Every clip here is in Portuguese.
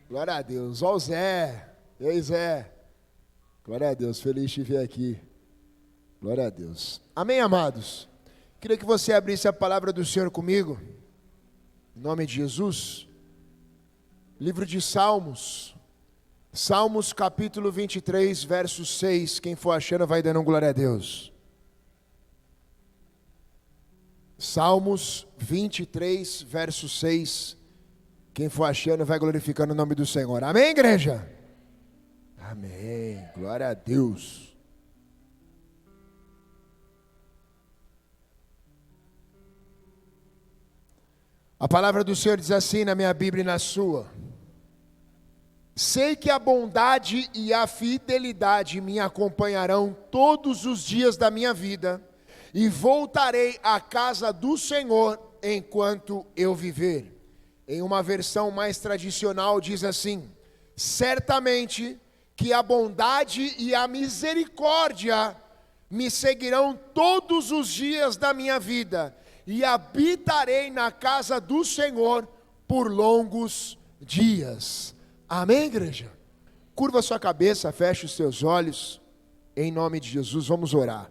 Glória a Deus. Ó o Zé. E aí, Zé? Glória a Deus. Feliz de te ver aqui. Glória a Deus. Amém, amados? Queria que você abrisse a palavra do Senhor comigo. Em nome de Jesus. Livro de Salmos. Salmos capítulo 23, verso 6. Quem for achando vai dando glória a Deus. Salmos 23, verso 6. Quem for achando vai glorificando o nome do Senhor. Amém, igreja? Amém. Glória a Deus. A palavra do Senhor diz assim na minha Bíblia e na sua: sei que a bondade e a fidelidade me acompanharão todos os dias da minha vida, e voltarei à casa do Senhor enquanto eu viver. Em uma versão mais tradicional diz assim: certamente que a bondade e a misericórdia me seguirão todos os dias da minha vida, e habitarei na casa do Senhor por longos dias. Amém, igreja? Curva sua cabeça, feche os seus olhos, em nome de Jesus, vamos orar.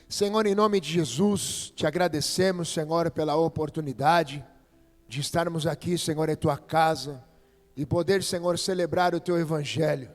Senhor, em nome de Jesus, te agradecemos, Senhor, pela oportunidade de estarmos aqui, Senhor, em tua casa, e poder, Senhor, celebrar o teu evangelho,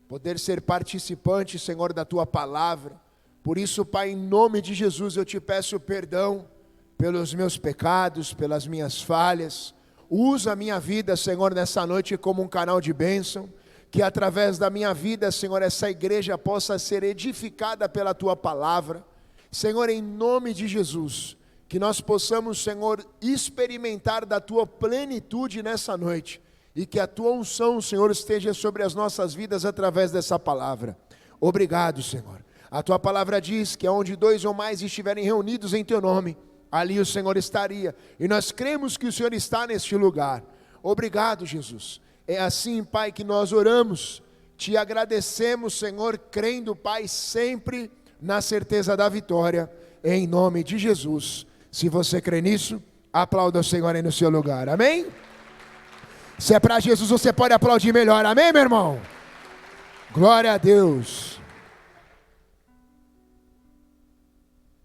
poder ser participante, Senhor, da tua palavra. Por isso, Pai, em nome de Jesus, eu te peço perdão pelos meus pecados, pelas minhas falhas. Usa a minha vida, Senhor, nessa noite como um canal de bênção, que através da minha vida, Senhor, essa igreja possa ser edificada pela tua palavra. Senhor, em nome de Jesus, que nós possamos, Senhor, experimentar da tua plenitude nessa noite, e que a tua unção, Senhor, esteja sobre as nossas vidas através dessa palavra. Obrigado, Senhor. A tua palavra diz que onde 2 ou mais estiverem reunidos em teu nome, ali o Senhor estaria, e nós cremos que o Senhor está neste lugar. Obrigado, Jesus. É assim, Pai, que nós oramos, te agradecemos, Senhor, crendo, Pai, sempre na certeza da vitória, em nome de Jesus. Se você crê nisso, aplauda o Senhor aí no seu lugar, amém? Se é para Jesus, você pode aplaudir melhor, amém, meu irmão? Glória a Deus.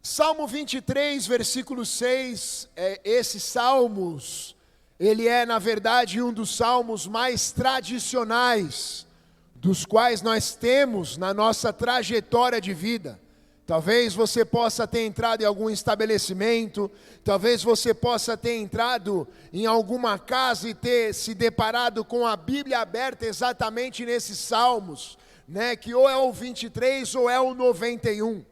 Salmo 23, versículo 6, esse Salmos, ele é na verdade um dos salmos mais tradicionais, dos quais nós temos na nossa trajetória de vida. Talvez você possa ter entrado em algum estabelecimento, talvez você possa ter entrado em alguma casa e ter se deparado com a Bíblia aberta exatamente nesses salmos, né? Que ou é o 23 ou é o 91.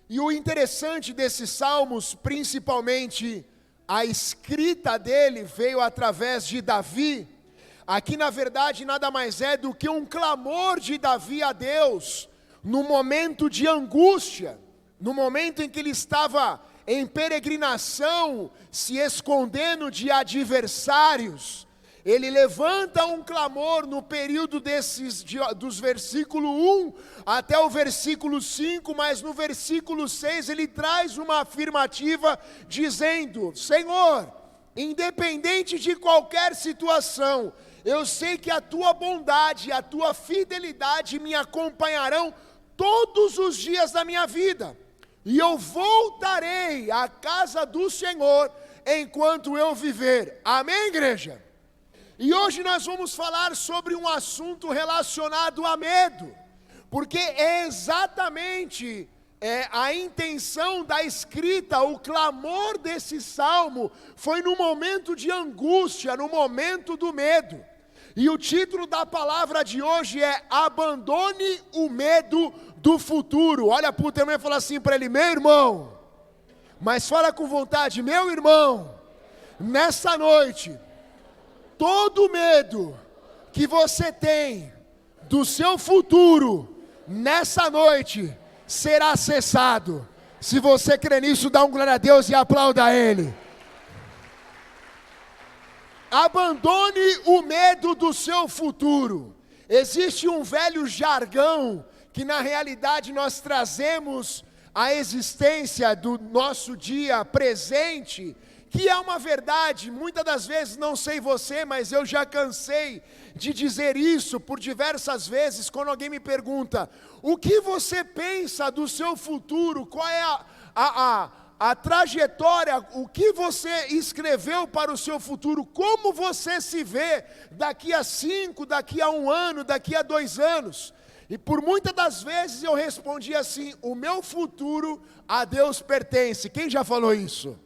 E o interessante desses salmos, principalmente a escrita dele veio através de Davi. Aqui na verdade nada mais é do que um clamor de Davi a Deus, no momento de angústia, no momento em que ele estava em peregrinação, se escondendo de adversários. Ele levanta um clamor no período dos versículo 1 até o versículo 5, mas no versículo 6 ele traz uma afirmativa dizendo: Senhor, independente de qualquer situação, eu sei que a tua bondade e a tua fidelidade me acompanharão todos os dias da minha vida, e eu voltarei à casa do Senhor enquanto eu viver. Amém, igreja? E hoje nós vamos falar sobre um assunto relacionado a medo, porque é exatamente a intenção da escrita, o clamor desse salmo foi no momento de angústia, no momento do medo. E o título da palavra de hoje é: abandone o medo do futuro. Olha para o teu irmão e fala assim para ele: meu irmão, mas fala com vontade, meu irmão, nessa noite, todo medo que você tem do seu futuro, nessa noite, será cessado. Se você crê nisso, dá um glória a Deus e aplauda a Ele. Abandone o medo do seu futuro. Existe um velho jargão que na realidade nós trazemos à existência do nosso dia presente, que é uma verdade. Muitas das vezes, não sei você, mas eu já cansei de dizer isso por diversas vezes, quando alguém me pergunta, o que você pensa do seu futuro, qual é a trajetória, o que você escreveu para o seu futuro, como você se vê daqui a 5, daqui a 1 ano, daqui a 2 anos. E por muitas das vezes eu respondi assim, o meu futuro a Deus pertence. Quem já falou isso?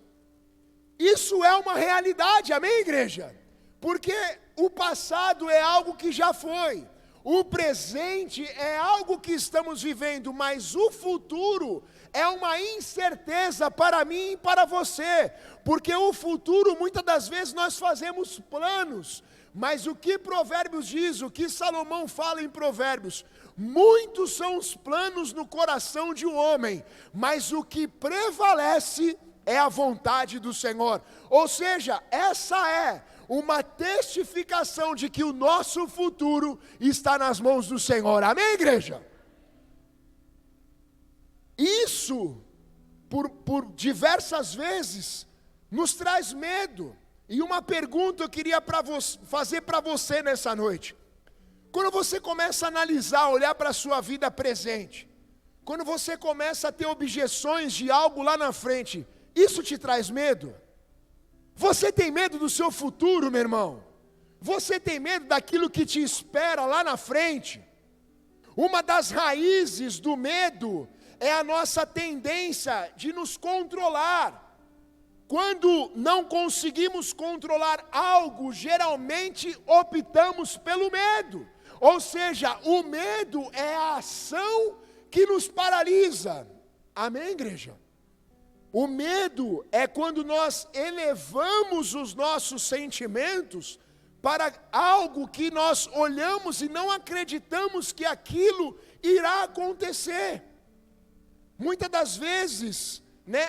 Isso é uma realidade, amém, igreja? Porque o passado é algo que já foi, o presente é algo que estamos vivendo, mas o futuro é uma incerteza para mim e para você, porque o futuro, muitas das vezes nós fazemos planos, mas o que Provérbios diz, o que Salomão fala em Provérbios, muitos são os planos no coração de um homem, mas o que prevalece é a vontade do Senhor. Ou seja, essa é uma testificação de que o nosso futuro está nas mãos do Senhor. Amém, igreja? Isso, por diversas vezes, nos traz medo. E uma pergunta eu queria fazer para você nessa noite. Quando você começa a analisar, olhar para a sua vida presente, quando você começa a ter objeções de algo lá na frente, isso te traz medo? Você tem medo do seu futuro, meu irmão? Você tem medo daquilo que te espera lá na frente? Uma das raízes do medo é a nossa tendência de nos controlar. Quando não conseguimos controlar algo, geralmente optamos pelo medo. Ou seja, o medo é a ação que nos paralisa. Amém, igreja? O medo é quando nós elevamos os nossos sentimentos para algo que nós olhamos e não acreditamos que aquilo irá acontecer. Muitas das vezes,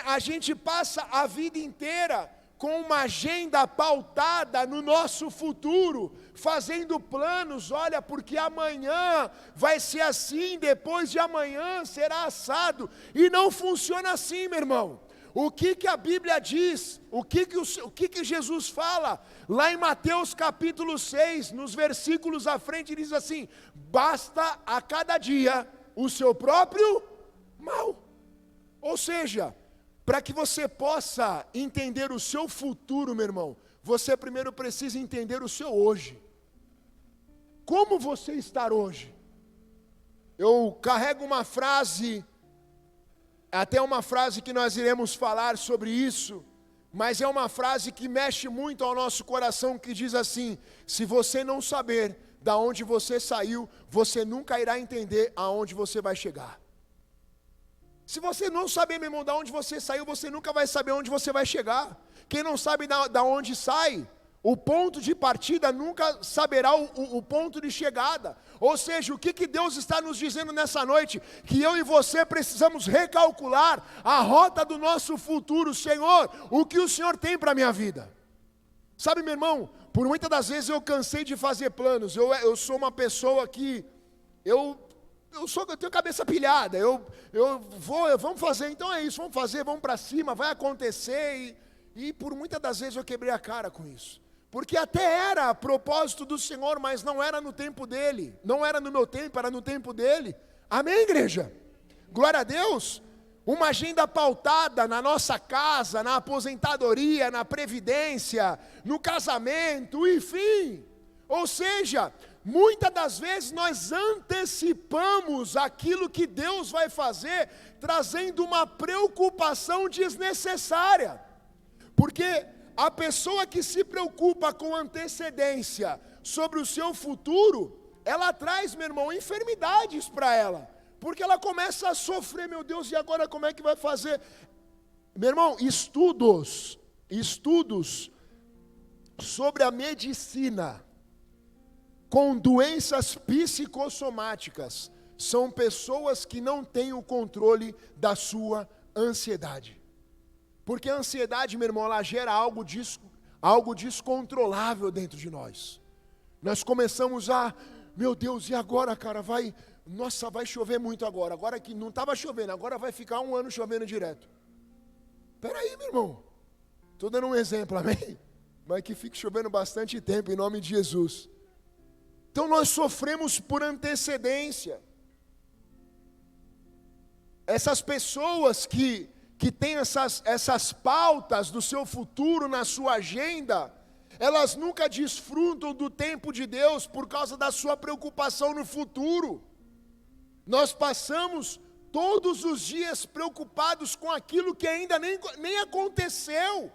a gente passa a vida inteira com uma agenda pautada no nosso futuro, fazendo planos, olha, porque amanhã vai ser assim, depois de amanhã será assado, e não funciona assim, meu irmão. O que a Bíblia diz, o que Jesus fala, lá em Mateus capítulo 6, nos versículos à frente, diz assim, basta a cada dia o seu próprio mal. Ou seja, para que você possa entender o seu futuro, meu irmão, você primeiro precisa entender o seu hoje. Como você está hoje? Eu carrego uma frase, até uma frase que nós iremos falar sobre isso, mas é uma frase que mexe muito ao nosso coração, que diz assim, se você não saber da onde você saiu, você nunca irá entender aonde você vai chegar. Se você não saber, meu irmão, de onde você saiu, você nunca vai saber onde você vai chegar. Quem não sabe da onde sai, o ponto de partida nunca saberá o ponto de chegada. Ou seja, o que Deus está nos dizendo nessa noite? Que eu e você precisamos recalcular a rota do nosso futuro. Senhor, o que o Senhor tem para a minha vida? Sabe, meu irmão, por muitas das vezes eu cansei de fazer planos. Eu sou uma pessoa que eu tenho cabeça pilhada, vamos fazer, então é isso, vamos fazer, vamos para cima, vai acontecer, e por muitas das vezes eu quebrei a cara com isso, porque até era propósito do Senhor, mas não era no tempo dele, não era no meu tempo, era no tempo dele. Amém, igreja? Glória a Deus. Uma agenda pautada na nossa casa, na aposentadoria, na previdência, no casamento, enfim, ou seja, muitas das vezes nós antecipamos aquilo que Deus vai fazer, trazendo uma preocupação desnecessária. Porque a pessoa que se preocupa com antecedência sobre o seu futuro, ela traz, meu irmão, enfermidades para ela. Porque ela começa a sofrer, meu Deus, e agora como é que vai fazer? Meu irmão, estudos sobre a medicina com doenças psicossomáticas, são pessoas que não têm o controle da sua ansiedade. Porque a ansiedade, meu irmão, ela gera algo descontrolável dentro de nós. Nós começamos meu Deus, e agora, cara, vai chover muito agora que não estava chovendo, agora vai ficar 1 ano chovendo direto. Espera aí, meu irmão, Estou dando um exemplo, amém? Mas que fique chovendo bastante tempo, em nome de Jesus. Então nós sofremos por antecedência. Essas pessoas que têm essas pautas do seu futuro na sua agenda, elas nunca desfrutam do tempo de Deus por causa da sua preocupação no futuro. Nós passamos todos os dias preocupados com aquilo que ainda nem aconteceu.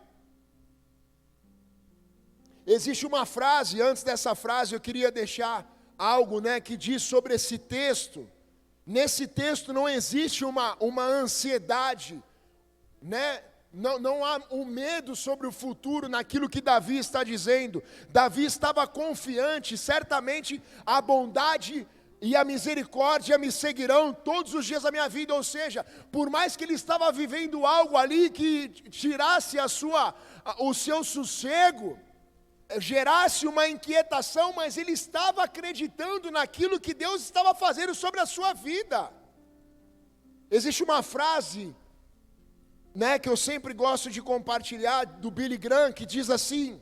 Existe uma frase, antes dessa frase eu queria deixar algo, que diz sobre esse texto. Nesse texto não existe uma ansiedade, Não há um medo sobre o futuro naquilo que Davi está dizendo. Davi estava confiante, certamente a bondade e a misericórdia me seguirão todos os dias da minha vida. Ou seja, por mais que ele estava vivendo algo ali que tirasse o seu sossego, gerasse uma inquietação, mas ele estava acreditando naquilo que Deus estava fazendo sobre a sua vida. Existe uma frase, que eu sempre gosto de compartilhar, do Billy Graham, que diz assim: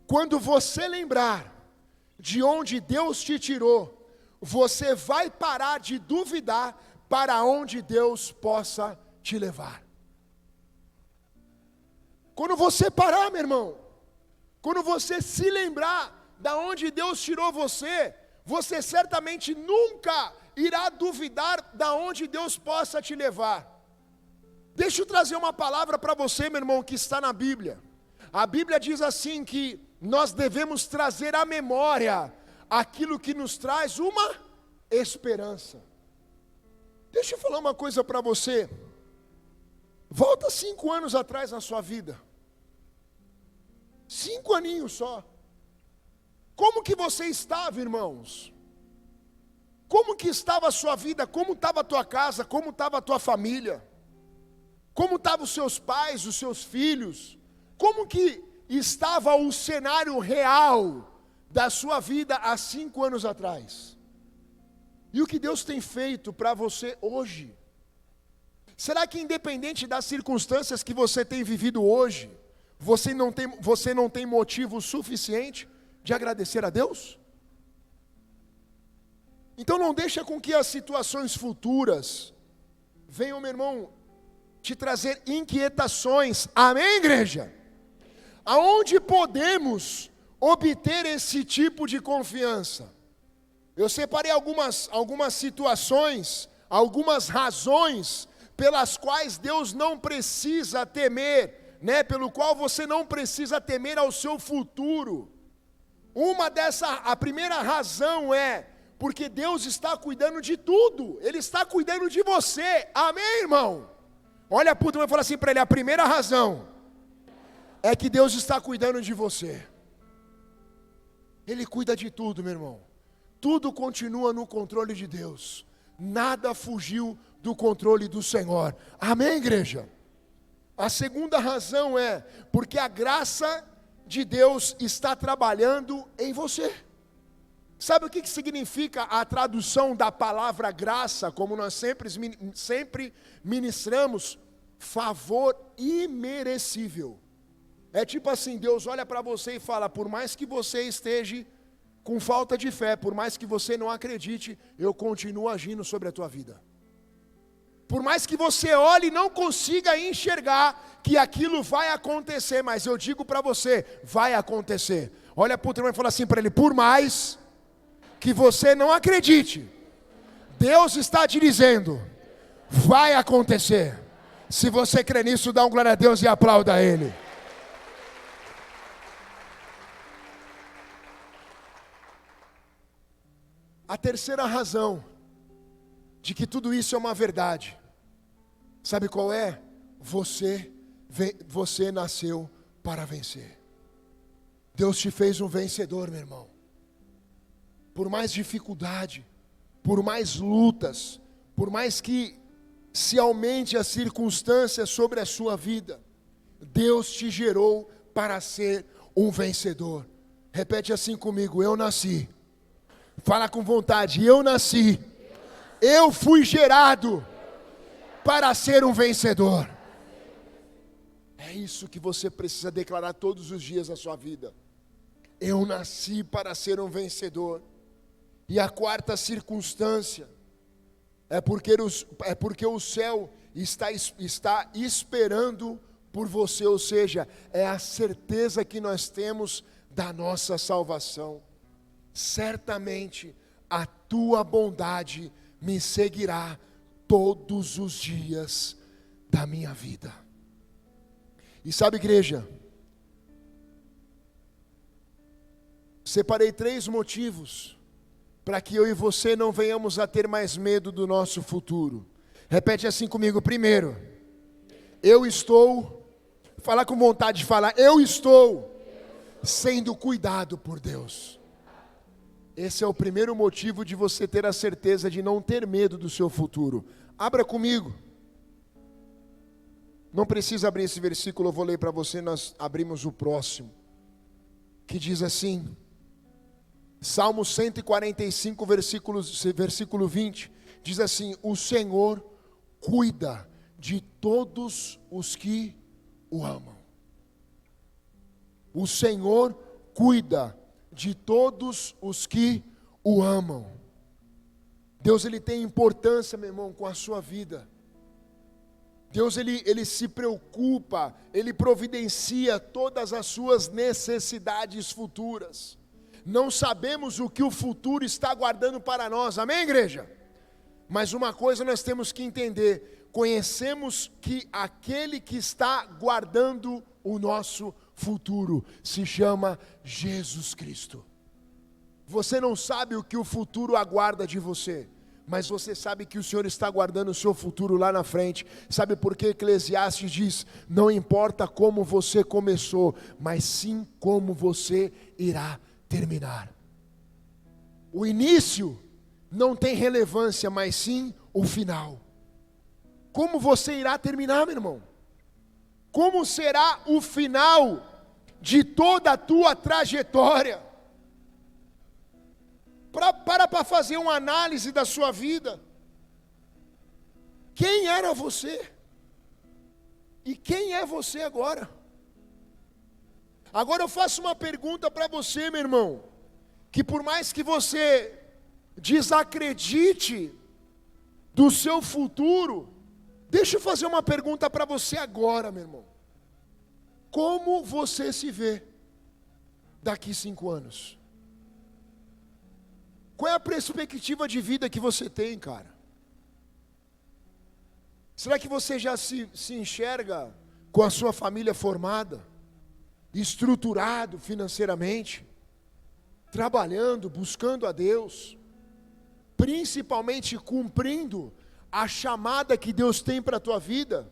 quando você lembrar de onde Deus te tirou, você vai parar de duvidar para onde Deus possa te levar. Quando você parar, meu irmão, quando você se lembrar da onde Deus tirou você, você certamente nunca irá duvidar da onde Deus possa te levar. Deixa eu trazer uma palavra para você, meu irmão, que está na Bíblia. A Bíblia diz assim que nós devemos trazer à memória aquilo que nos traz uma esperança. Deixa eu falar uma coisa para você. Volta 5 anos atrás na sua vida. 5 aninhos só. Como que você estava, irmãos? Como que estava a sua vida? Como estava a tua casa? Como estava a tua família? Como estavam os seus pais, os seus filhos? Como que estava o cenário real da sua vida há 5 anos atrás? E o que Deus tem feito para você hoje? Será que independente das circunstâncias que você tem vivido hoje, você não tem motivo suficiente de agradecer a Deus? Então não deixa com que as situações futuras venham, meu irmão, te trazer inquietações. Amém, igreja? Aonde podemos obter esse tipo de confiança? Eu separei algumas situações, algumas razões pelas quais Deus não precisa temer, pelo qual você não precisa temer ao seu futuro. A primeira razão é porque Deus está cuidando de tudo. Ele está cuidando de você. Amém, irmão? Olha para o irmão e fala assim para ele: a primeira razão é que Deus está cuidando de você. Ele cuida de tudo, meu irmão. Tudo continua no controle de Deus. Nada fugiu do controle do Senhor. Amém, igreja? A segunda razão é porque a graça de Deus está trabalhando em você. Sabe o que significa a tradução da palavra graça, como nós sempre ministramos? Favor imerecível. É tipo assim, Deus olha para você e fala: por mais que você esteja com falta de fé, por mais que você não acredite, eu continuo agindo sobre a tua vida. Por mais que você olhe e não consiga enxergar que aquilo vai acontecer, mas eu digo para você, vai acontecer. Olha para o teu irmão e fala assim para ele: por mais que você não acredite, Deus está te dizendo, vai acontecer. Se você crê nisso, dá um glória a Deus e aplauda a Ele. A terceira razão de que tudo isso é uma verdade, sabe qual é? Você nasceu para vencer. Deus te fez um vencedor, meu irmão. Por mais dificuldade, por mais lutas, por mais que se aumente as circunstâncias sobre a sua vida, Deus te gerou para ser um vencedor. Repete assim comigo: eu nasci. Fala com vontade: eu nasci. Eu fui gerado para ser um vencedor. É É isso que você precisa declarar todos os dias da sua vida. Eu nasci para ser um vencedor. E a quarta circunstância é porque o céu está esperando por você, ou seja, é a certeza que nós temos da nossa salvação. Certamente a tua bondade me seguirá todos os dias da minha vida. E sabe, igreja, separei 3 motivos para que eu e você não venhamos a ter mais medo do nosso futuro. Repete assim comigo. Primeiro, eu estou, falar com vontade de falar, eu estou sendo cuidado por Deus. Esse é o primeiro motivo de você ter a certeza de não ter medo do seu futuro. Abra comigo. Não precisa abrir esse versículo, eu vou ler para você, nós abrimos o próximo. Que diz assim, Salmo 145, versículo 20, diz assim: o Senhor cuida de todos os que o amam. O Senhor cuida de todos os que o amam. Deus, Ele tem importância, meu irmão, com a sua vida. Deus, Ele se preocupa, Ele providencia todas as suas necessidades futuras. Não sabemos o que o futuro está guardando para nós, amém, igreja? Mas uma coisa nós temos que entender, conhecemos que aquele que está guardando o nosso futuro se chama Jesus Cristo. Você não sabe o que o futuro aguarda de você, mas você sabe que o Senhor está guardando o seu futuro lá na frente. Sabe por que Eclesiastes diz, não importa como você começou, mas sim como você irá terminar. O início não tem relevância, mas sim o final. Como você irá terminar, meu irmão? Como será o final de toda a tua trajetória? Para fazer uma análise da sua vida. Quem era você? E quem é você agora? Agora eu faço uma pergunta para você, meu irmão, que por mais que você desacredite do seu futuro, deixa eu fazer uma pergunta para você agora, meu irmão. Como você se vê daqui 5 anos? Qual é a perspectiva de vida que você tem, cara? Será que você já se enxerga com a sua família formada, estruturado financeiramente, trabalhando, buscando a Deus, principalmente cumprindo a chamada que Deus tem para a tua vida?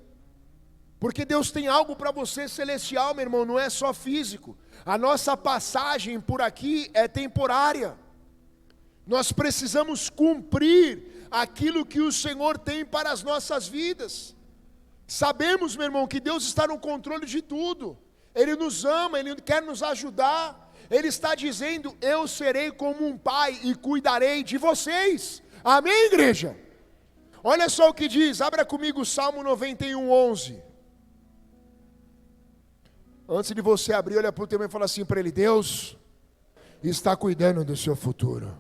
Porque Deus tem algo para você celestial, meu irmão, não é só físico. A nossa passagem por aqui é temporária. Nós precisamos cumprir aquilo que o Senhor tem para as nossas vidas. Sabemos, meu irmão, que Deus está no controle de tudo. Ele nos ama, Ele quer nos ajudar. Ele está dizendo, eu serei como um pai e cuidarei de vocês. Amém, igreja? Olha só o que diz, abra comigo o Salmo 91, 11. Antes de você abrir, olha para o teu irmão e fala assim para ele, Deus está cuidando do seu futuro.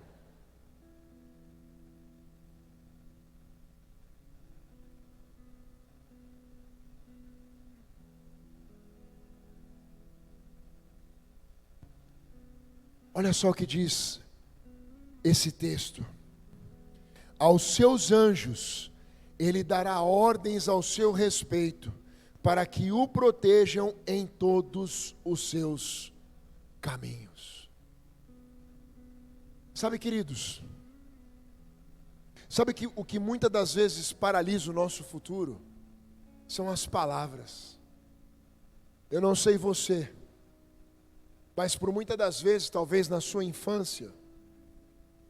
Olha só o que diz esse texto. Aos seus anjos, Ele dará ordens ao seu respeito, para que o protejam em todos os seus caminhos. Sabe, queridos, sabe que o que muitas das vezes paralisa o nosso futuro são as palavras. Eu não sei você, mas por muitas das vezes, talvez na sua infância,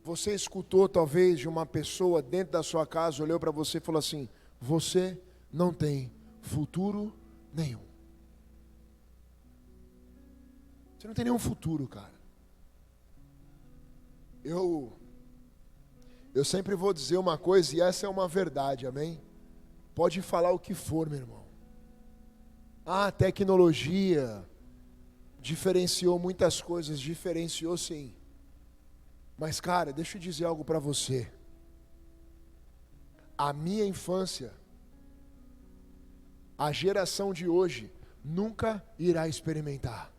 você escutou talvez de uma pessoa dentro da sua casa, olhou para você e falou assim, você não tem futuro nenhum. Você não tem nenhum futuro, cara. Eu sempre vou dizer uma coisa e essa é uma verdade, amém? Pode falar o que for, meu irmão. A tecnologia diferenciou muitas coisas, diferenciou sim. Mas cara, deixa eu dizer algo para você. A minha infância, a geração de hoje nunca irá experimentar.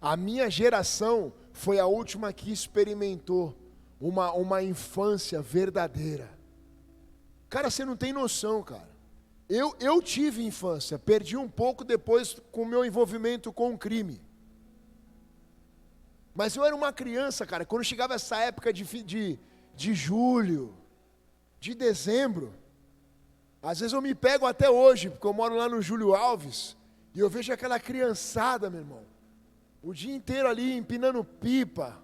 A minha geração foi a última que experimentou uma infância verdadeira. Cara, você não tem noção, cara. Eu tive infância, perdi um pouco depois com o meu envolvimento com o crime. Mas eu era uma criança, cara, quando chegava essa época de julho, de dezembro, às vezes eu me pego até hoje, porque eu moro lá no Júlio Alves, e eu vejo aquela criançada, meu irmão, o dia inteiro ali empinando pipa.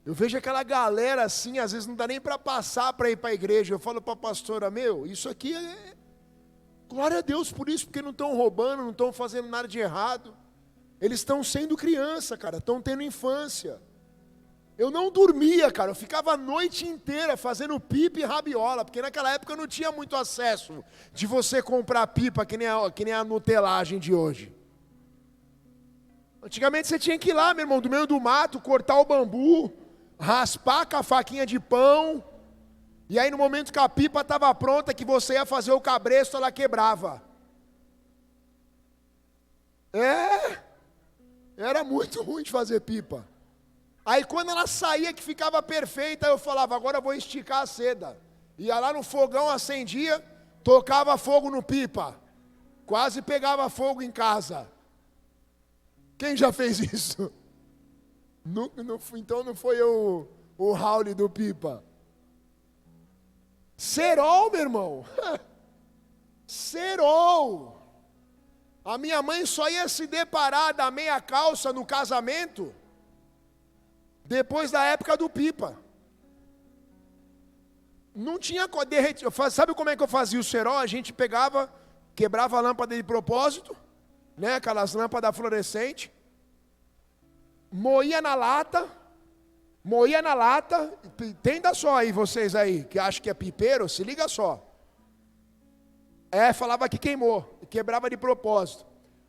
Eu vejo aquela galera assim, às vezes não dá nem para passar para ir para a igreja. Eu falo para a pastora, isso aqui é... Glória a Deus por isso, porque não estão roubando, não estão fazendo nada de errado. Eles estão sendo criança, cara, estão tendo infância. Eu não dormia, cara, eu ficava a noite inteira fazendo pipa e rabiola, porque naquela época não tinha muito acesso de você comprar pipa, que nem a nutelagem de hoje. Antigamente você tinha que ir lá, meu irmão, do meio do mato, cortar o bambu, raspar com a faquinha de pão, e aí no momento que a pipa estava pronta, que você ia fazer o cabresto, ela quebrava. Era muito ruim de fazer pipa. Aí quando ela saía que ficava perfeita, eu falava, agora eu vou esticar a seda. Ia lá no fogão, acendia, tocava fogo no pipa. Quase pegava fogo em casa. Quem já fez isso? Então não foi o Raul do pipa. Cerol, meu irmão. Cerol. A minha mãe só ia se deparar da meia calça no casamento depois da época do pipa. Não tinha derretido. Sabe como é que eu fazia o cerol? A gente pegava, quebrava a lâmpada de propósito, né? Aquelas lâmpadas fluorescentes, moía na lata, entenda só aí vocês aí, que acham que é pipeiro, se liga só. Falava que queimou, quebrava de propósito.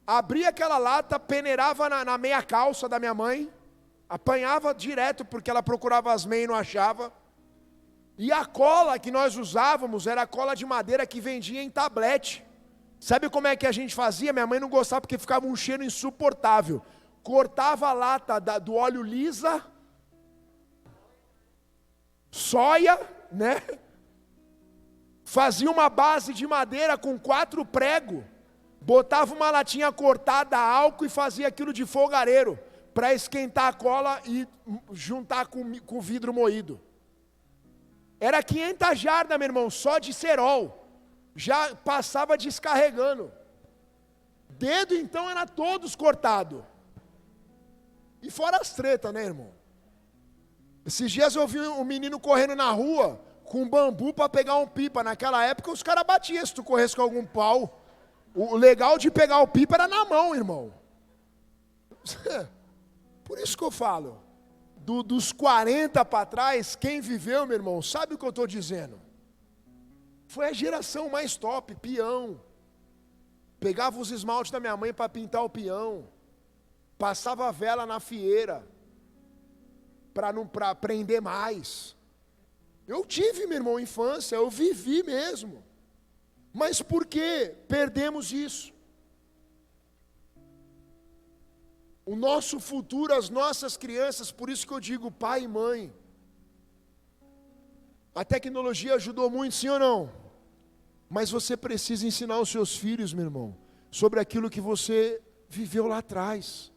Abria aquela lata, peneirava na meia calça da minha mãe, apanhava direto, porque ela procurava as meias e não achava. E a cola que nós usávamos era a cola de madeira que vendia em tablete. Sabe como é que a gente fazia? Minha mãe não gostava porque ficava um cheiro insuportável. Cortava a lata do óleo lisa, soia, né? Fazia uma base de madeira com 4 pregos, botava uma latinha cortada a álcool e fazia aquilo de fogareiro, para esquentar a cola e juntar com o vidro moído. Era 500 jardas, meu irmão, só de cerol. Já passava descarregando. Dedo então era todos cortado. E fora as tretas, né, irmão? Esses dias eu vi um menino correndo na rua com bambu para pegar um pipa. Naquela época os caras batiam se tu corresse com algum pau. O legal de pegar o pipa era na mão, irmão. Por isso que eu falo. Dos 40 para trás, quem viveu, meu irmão, sabe o que eu estou dizendo? Foi a geração mais top, peão. Pegava os esmaltes da minha mãe para pintar o peão. Passava a vela na fieira. Para aprender mais. Eu tive, meu irmão, infância, eu vivi mesmo. Mas por que perdemos isso? O nosso futuro, as nossas crianças, por isso que eu digo pai e mãe. A tecnologia ajudou muito, sim ou não? Mas você precisa ensinar os seus filhos, meu irmão, sobre aquilo que você viveu lá atrás.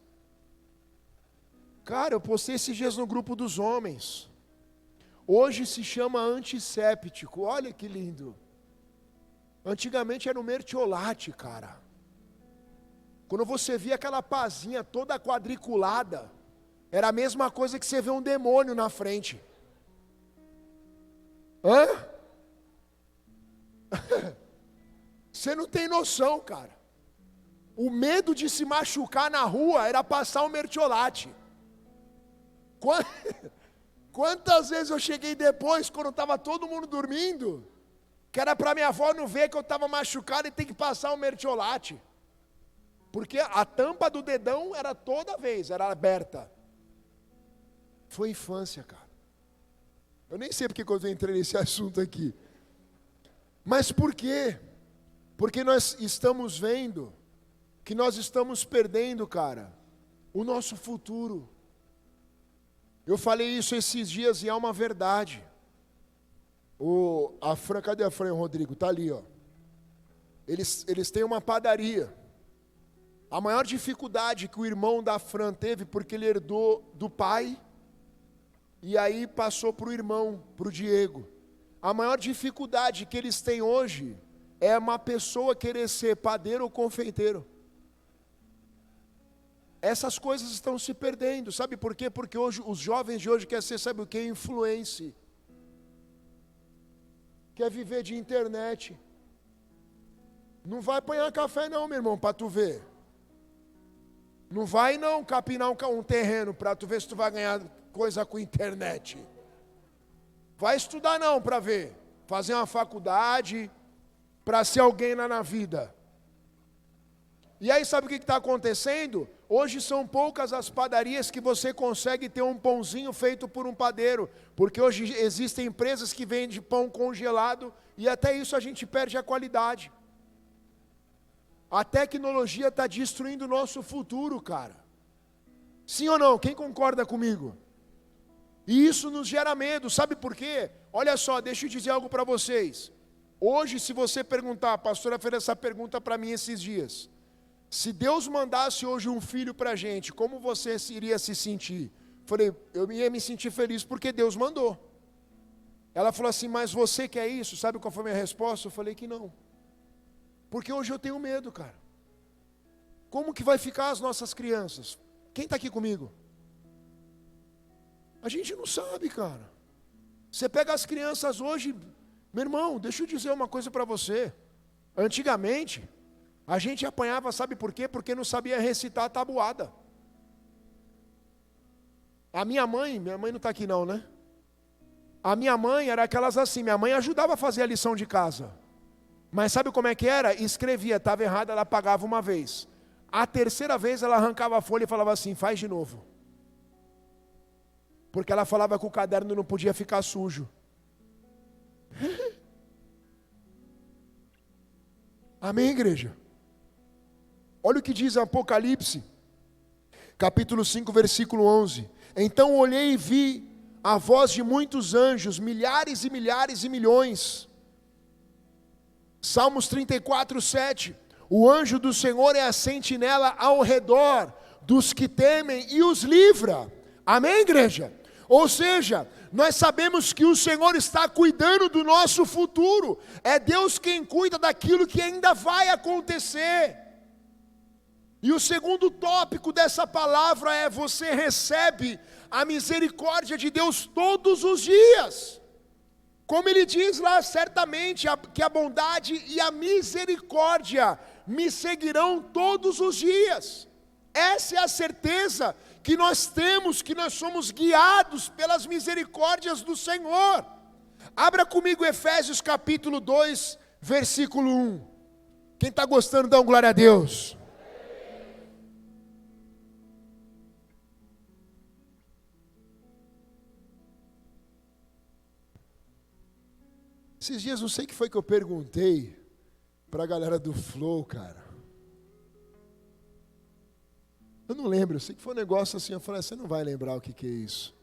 Cara, eu postei esses dias no grupo dos homens. Hoje se chama antisséptico, olha que lindo. Antigamente era o mertiolate, cara. Quando você via aquela pazinha toda quadriculada, era a mesma coisa que você vê um demônio na frente. Você não tem noção, cara. O medo de se machucar na rua era passar um mertiolate. Quantas vezes eu cheguei depois, quando estava todo mundo dormindo, que era para minha avó não ver que eu estava machucado e tem que passar um mertiolate. Porque a tampa do dedão era toda vez, era aberta. Foi infância, cara. Eu nem sei porque que eu entrei nesse assunto aqui. Mas por quê? Porque nós estamos vendo que nós estamos perdendo, cara, o nosso futuro. Eu falei isso esses dias e é uma verdade. Cadê a Fran e o Rodrigo? Tá ali, ó. Eles têm uma padaria. A maior dificuldade que o irmão da Fran teve, porque ele herdou do pai, e aí passou para o irmão, para o Diego. A maior dificuldade que eles têm hoje é uma pessoa querer ser padeiro ou confeiteiro. Essas coisas estão se perdendo, sabe por quê? Porque hoje, os jovens de hoje querem ser, sabe o que? Influencer. Quer viver de internet. Não vai apanhar café não, meu irmão, para tu ver. Não vai não capinar um terreno para tu ver se tu vai ganhar coisa com internet. Vai estudar não para ver. Fazer uma faculdade para ser alguém lá na vida. E aí sabe o que está acontecendo? Hoje são poucas as padarias que você consegue ter um pãozinho feito por um padeiro. Porque hoje existem empresas que vendem pão congelado e até isso a gente perde a qualidade. A tecnologia está destruindo o nosso futuro, cara. Sim ou não? Quem concorda comigo? E isso nos gera medo, sabe por quê? Olha só, deixa eu dizer algo para vocês. Hoje, se você perguntar, a pastora fez essa pergunta para mim esses dias. Se Deus mandasse hoje um filho para a gente, como você iria se sentir? Falei, eu ia me sentir feliz porque Deus mandou. Ela falou assim, mas você quer isso? Sabe qual foi a minha resposta? Eu falei que não. Porque hoje eu tenho medo, cara. Como que vai ficar as nossas crianças? Quem está aqui comigo? A gente não sabe, cara. Você pega as crianças hoje, meu irmão, deixa eu dizer uma coisa para você. Antigamente, a gente apanhava, sabe por quê? Porque não sabia recitar a tabuada. A minha mãe não está aqui não, né? A minha mãe era aquelas assim, minha mãe ajudava a fazer a lição de casa. Mas sabe como é que era? Escrevia, estava errado, ela pagava uma vez. A terceira vez ela arrancava a folha e falava assim, faz de novo. Porque ela falava que o caderno não podia ficar sujo. Amém, igreja? Olha o que diz Apocalipse, capítulo 5, versículo 11. Então olhei e vi a voz de muitos anjos, milhares e milhares e milhões. Salmos 34, 7. O anjo do Senhor é a sentinela ao redor dos que temem e os livra. Amém, igreja? Ou seja, nós sabemos que o Senhor está cuidando do nosso futuro. É Deus quem cuida daquilo que ainda vai acontecer. E o segundo tópico dessa palavra é: você recebe a misericórdia de Deus todos os dias. Como ele diz lá, certamente que a bondade e a misericórdia me seguirão todos os dias. Essa é a certeza que nós temos, que nós somos guiados pelas misericórdias do Senhor. Abra comigo Efésios capítulo 2, versículo 1. Quem está gostando, dá um glória a Deus. Esses dias não sei o que foi que eu perguntei para a galera do Flow, cara. Eu não lembro, eu sei que foi um negócio assim, eu falei, você não vai lembrar o que é isso.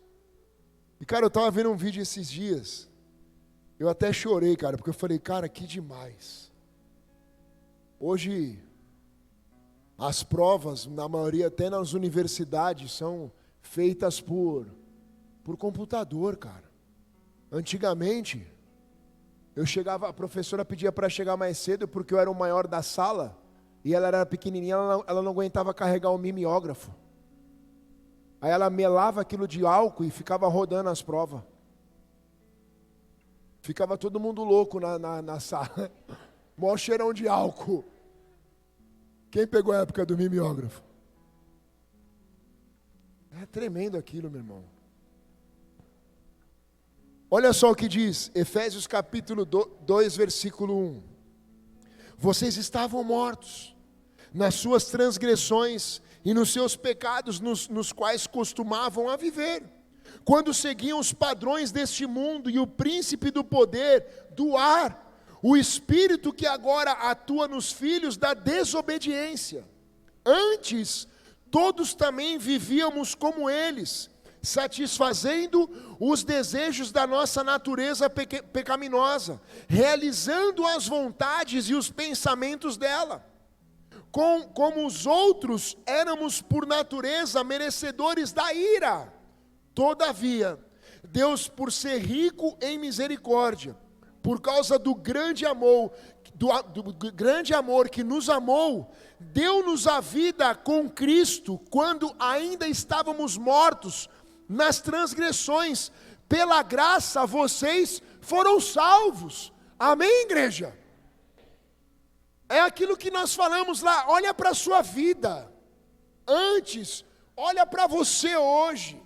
E cara, eu estava vendo um vídeo esses dias, eu até chorei, cara, porque eu falei, cara, que demais. Hoje, as provas, na maioria até nas universidades, são feitas por computador, cara. Antigamente, eu chegava, a professora pedia para chegar mais cedo, porque eu era o maior da sala, e ela era pequenininha, ela não aguentava carregar o mimeógrafo. Aí ela melava aquilo de álcool e ficava rodando as provas. Ficava todo mundo louco na sala. Mó cheirão de álcool. Quem pegou a época do mimeógrafo? É tremendo aquilo, meu irmão. Olha só o que diz, Efésios capítulo 2, versículo 1. Vocês estavam mortos nas suas transgressões e nos seus pecados, nos quais costumavam a viver, quando seguiam os padrões deste mundo e o príncipe do poder do ar, o espírito que agora atua nos filhos da desobediência. Antes, todos também vivíamos como eles, satisfazendo os desejos da nossa natureza pecaminosa, realizando as vontades e os pensamentos dela. Como os outros, éramos por natureza merecedores da ira. Todavia, Deus, por ser rico em misericórdia, por causa do grande amor que nos amou, deu-nos a vida com Cristo, quando ainda estávamos mortos nas transgressões. Pela graça vocês foram salvos. Amém, igreja? É aquilo que nós falamos lá. Olha para a sua vida antes, olha para você hoje.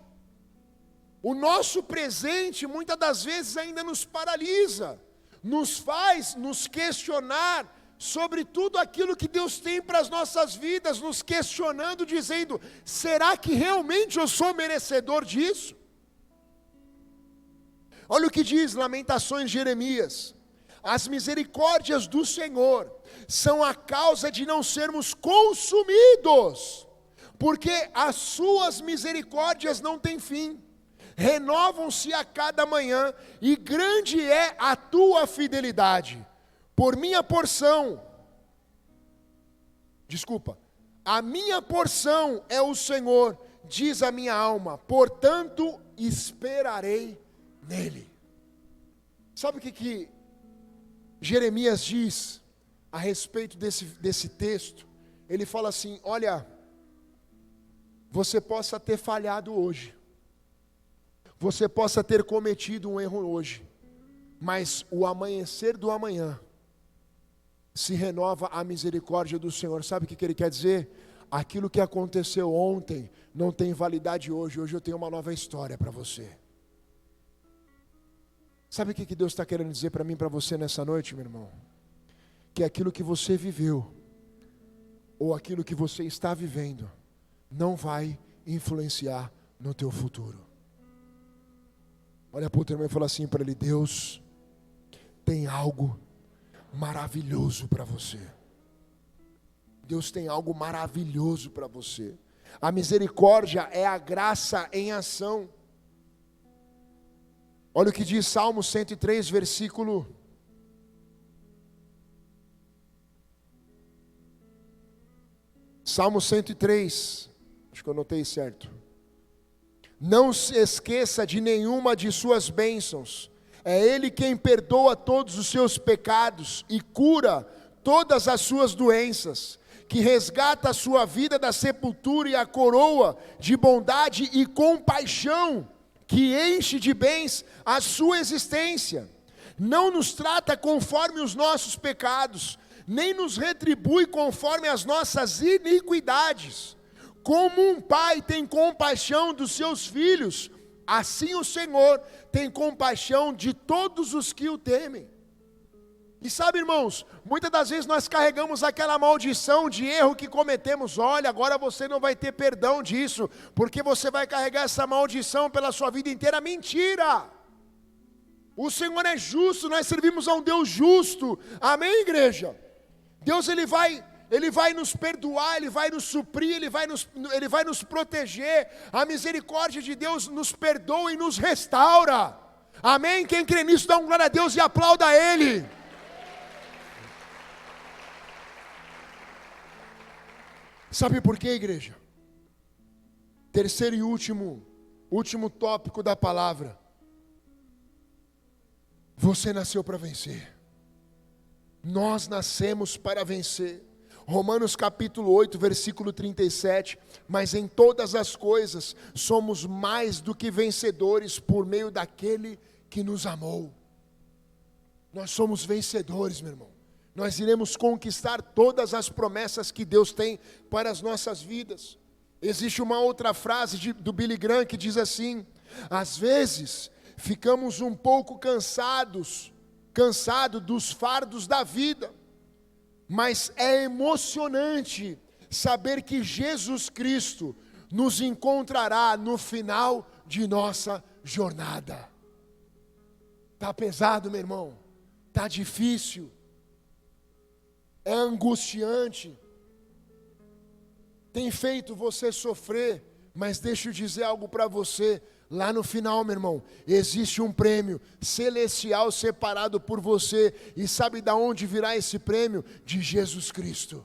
O nosso presente muitas das vezes ainda nos paralisa, nos faz nos questionar sobre tudo aquilo que Deus tem para as nossas vidas, nos questionando, dizendo: será que realmente eu sou merecedor disso? Olha o que diz Lamentações de Jeremias: as misericórdias do Senhor são a causa de não sermos consumidos, porque as suas misericórdias não têm fim, renovam-se a cada manhã, e grande é a tua fidelidade. A minha porção é o Senhor, diz a minha alma, portanto esperarei nele. Sabe o que Jeremias diz a respeito desse texto? Ele fala assim: olha, você possa ter falhado hoje, você possa ter cometido um erro hoje, mas o amanhecer do amanhã se renova a misericórdia do Senhor. Sabe o que ele quer dizer? Aquilo que aconteceu ontem não tem validade hoje. Hoje eu tenho uma nova história para você. Sabe o que Deus está querendo dizer para mim e para você nessa noite, meu irmão? Que aquilo que você viveu, ou aquilo que você está vivendo, não vai influenciar no teu futuro. Olha para o teu irmão e fala assim para ele: Deus tem algo maravilhoso para você. Deus tem algo maravilhoso para você. A misericórdia é a graça em ação. Olha o que diz Salmo 103, versículo 103, acho que eu anotei certo. Não se esqueça de nenhuma de suas bênçãos. É Ele quem perdoa todos os seus pecados e cura todas as suas doenças, que resgata a sua vida da sepultura e a coroa de bondade e compaixão, que enche de bens a sua existência. Não nos trata conforme os nossos pecados, nem nos retribui conforme as nossas iniquidades. Como um pai tem compaixão dos seus filhos, assim o Senhor tem compaixão de todos os que o temem. E sabe, irmãos, muitas das vezes nós carregamos aquela maldição de erro que cometemos. Olha, agora você não vai ter perdão disso, porque você vai carregar essa maldição pela sua vida inteira. Mentira! O Senhor é justo, nós servimos a um Deus justo. Amém, igreja? Deus ele vai nos perdoar, Ele vai nos suprir, Ele vai nos proteger. A misericórdia de Deus nos perdoa e nos restaura. Amém? Quem crê nisso, dá um glória a Deus e aplauda a Ele. Sabe por quê, igreja? Terceiro e último tópico da palavra. Você nasceu para vencer. Nós nascemos para vencer. Romanos capítulo 8, versículo 37, mas em todas as coisas somos mais do que vencedores por meio daquele que nos amou. Nós somos vencedores, meu irmão. Nós iremos conquistar todas as promessas que Deus tem para as nossas vidas. Existe uma outra frase do Billy Graham que diz assim: às vezes ficamos um pouco cansados dos fardos da vida. Mas é emocionante saber que Jesus Cristo nos encontrará no final de nossa jornada. Tá pesado, meu irmão? Tá difícil? É angustiante? Tem feito você sofrer? Mas deixa eu dizer algo para você. Lá no final, meu irmão, existe um prêmio celestial separado por você. E sabe de onde virá esse prêmio? De Jesus Cristo.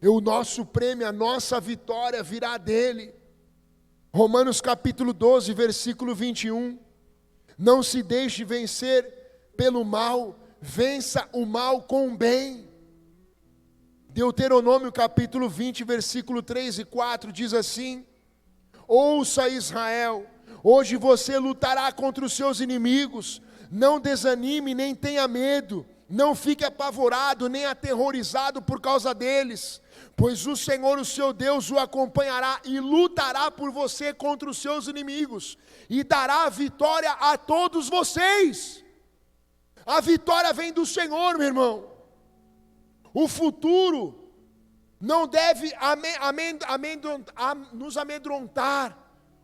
O nosso prêmio, a nossa vitória virá dele. Romanos capítulo 12, versículo 21. Não se deixe vencer pelo mal, vença o mal com o bem. Deuteronômio capítulo 20, versículo 3 e 4 diz assim: ouça Israel, hoje você lutará contra os seus inimigos, não desanime nem tenha medo, não fique apavorado nem aterrorizado por causa deles, pois o Senhor, o seu Deus, o acompanhará e lutará por você contra os seus inimigos, e dará a vitória a todos vocês. A vitória vem do Senhor, meu irmão. O futuro não deve nos amedrontar.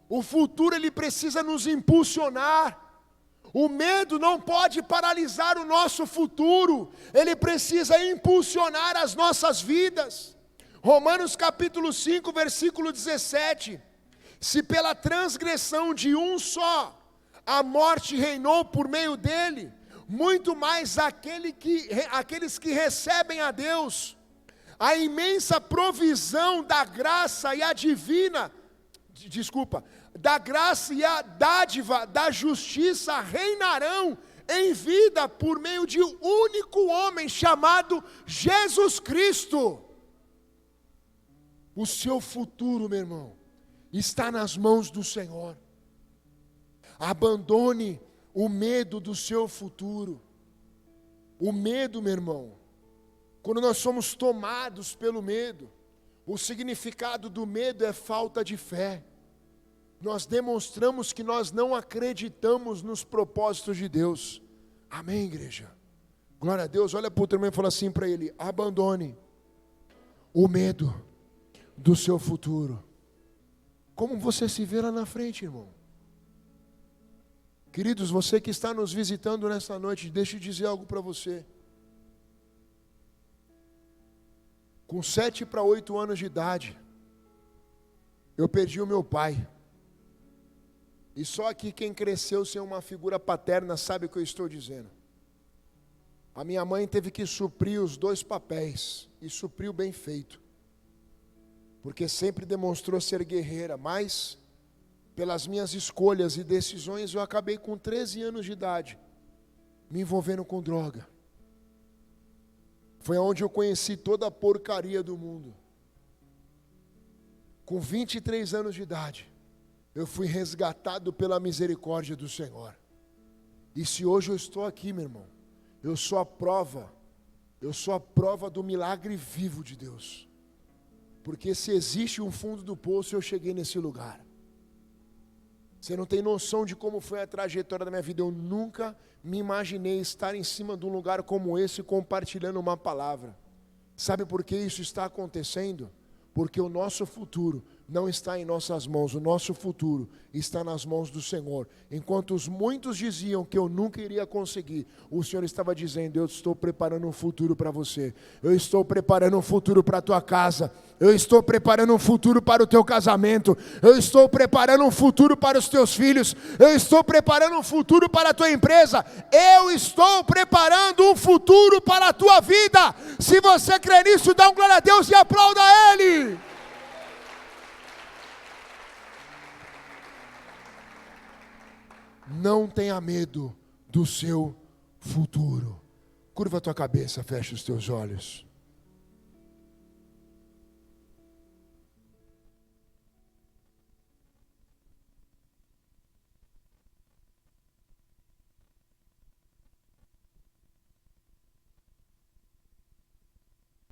O futuro ele precisa nos impulsionar. O medo não pode paralisar o nosso futuro. Ele precisa impulsionar as nossas vidas. Romanos capítulo 5, versículo 17. Se pela transgressão de um só a morte reinou por meio dele, muito mais aqueles que recebem a Deus a imensa provisão da graça e a da graça e a dádiva da justiça reinarão em vida por meio de um único homem chamado Jesus Cristo. O seu futuro, meu irmão, está nas mãos do Senhor. Abandone o medo do seu futuro. O medo, meu irmão, quando nós somos tomados pelo medo, o significado do medo é falta de fé. Nós demonstramos que nós não acreditamos nos propósitos de Deus. Amém, igreja? Glória a Deus. Olha para o teu irmão e fala assim para ele: abandone o medo do seu futuro. Como você se vê lá na frente, irmão? Queridos, você que está nos visitando nessa noite, deixa eu dizer algo para você. Com 7 para 8 anos de idade, eu perdi o meu pai. E só aqui quem cresceu sem uma figura paterna sabe o que eu estou dizendo. A minha mãe teve que suprir os 2 papéis, e supriu bem feito. Porque sempre demonstrou ser guerreira, mas pelas minhas escolhas e decisões eu acabei com 13 anos de idade, me envolvendo com droga. Foi onde eu conheci toda a porcaria do mundo. Com 23 anos de idade, eu fui resgatado pela misericórdia do Senhor. E se hoje eu estou aqui, meu irmão, eu sou a prova do milagre vivo de Deus. Porque se existe um fundo do poço, eu cheguei nesse lugar. Você não tem noção de como foi a trajetória da minha vida. Eu nunca me imaginei estar em cima de um lugar como esse, compartilhando uma palavra. Sabe por que isso está acontecendo? Porque o nosso futuro não está em nossas mãos, o nosso futuro está nas mãos do Senhor. Enquanto muitos diziam que eu nunca iria conseguir, o Senhor estava dizendo: eu estou preparando um futuro para você, eu estou preparando um futuro para a tua casa, eu estou preparando um futuro para o teu casamento, eu estou preparando um futuro para os teus filhos, eu estou preparando um futuro para a tua empresa, eu estou preparando um futuro para a tua vida. Se você crê nisso, dá um glória a Deus e aplauda Ele. Não tenha medo do seu futuro. Curva a tua cabeça, fecha os teus olhos.